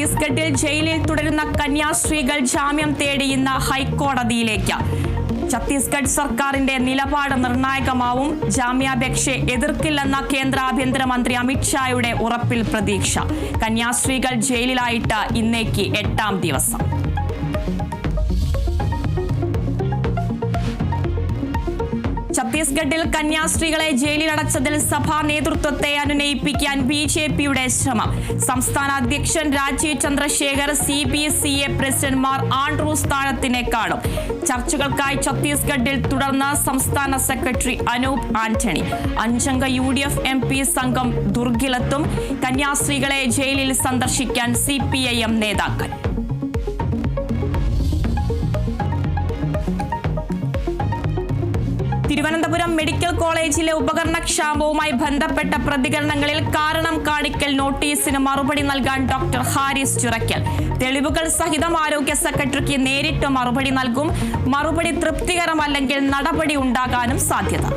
ഛത്തീസ്ഗഡിൽ ജയിലിൽ തുടരുന്ന കന്യാസ്ത്രീകൾ ജാമ്യം തേടി ഇന്ന് ഹൈക്കോടതിയിലേക്ക്. ഛത്തീസ്ഗഡ് സർക്കാരിന്റെ നിലപാട് നിർണായകമാവും. ജാമ്യാപേക്ഷയെ എതിർക്കില്ലെന്ന കേന്ദ്ര ആഭ്യന്തരമന്ത്രി അമിത്ഷായുടെ ഉറപ്പിൽ പ്രതീക്ഷ. കന്യാസ്ത്രീകൾ ജയിലിലായിട്ട് ഇന്നേക്ക് 8ാം ദിവസം. ഛത്തീസ്ഗഡിൽ കന്യാസ്ത്രീകളെ ജയിലിലടച്ചതിൽ സഭാ നേതൃത്വത്തെ അനുനയിപ്പിക്കാൻ ബിജെപിയുടെ ശ്രമം. സംസ്ഥാന അധ്യക്ഷൻ Rajeev Chandrasekhar CBCA president Mar Andrews താഴത്തിനെ കാണും. ചർച്ചകൾക്കായി ഛത്തീസ്ഗഡിൽ തുടർന്ന് സംസ്ഥാന സെക്രട്ടറി അനൂപ് ആന്റണി. 5 അംഗ UDF MP സംഘം ദുർഗിലെത്തും. കന്യാസ്ത്രീകളെ ജയിലിൽ സന്ദർശിക്കാൻ CPIM നേതാക്കൾ. തിരുവനന്തപുരം മെഡിക്കൽ കോളേജിലെ ഉപകരണക്ഷാമവുമായി ബന്ധപ്പെട്ട പ്രതികരണങ്ങളിൽ കാരണം കാണിക്കൽ നോട്ടീസിന് മറുപടി നൽകാൻ ഡോക്ടർ ഹാരിസ് ചിറക്കൽ. തെളിവുകൾ സഹിതം ആരോഗ്യ സെക്രട്ടറിക്ക് നേരിട്ട് മറുപടി നൽകും. മറുപടി തൃപ്തികരമല്ലെങ്കിൽ നടപടി ഉണ്ടാകാനും സാധ്യത.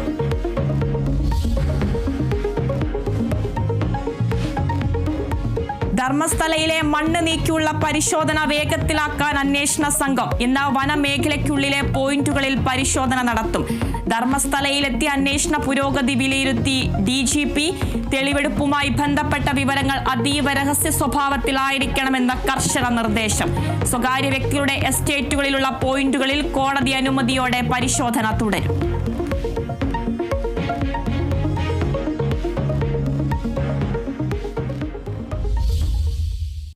ധർമ്മസ്ഥലയിലെ മണ്ണ് നീക്കിയുള്ള പരിശോധന വേഗത്തിലാക്കാൻ അന്വേഷണ സംഘം ഇന്ന് വനമേഖലയ്ക്കുള്ളിലെ പോയിന്റുകളിൽ പരിശോധന നടത്തും. ധർമ്മസ്ഥലയിലെത്തിയ അന്വേഷണ പുരോഗതി വിലയിരുത്തി DGP. തെളിവെടുപ്പുമായി ബന്ധപ്പെട്ട വിവരങ്ങൾ അതീവ രഹസ്യ സ്വഭാവത്തിലായിരിക്കണമെന്ന കർശന നിർദ്ദേശം. സ്വകാര്യ വ്യക്തികളുടെ എസ്റ്റേറ്റുകളിലുള്ള പോയിന്റുകളിൽ കോടതി അനുമതിയോടെ പരിശോധന തുടരും.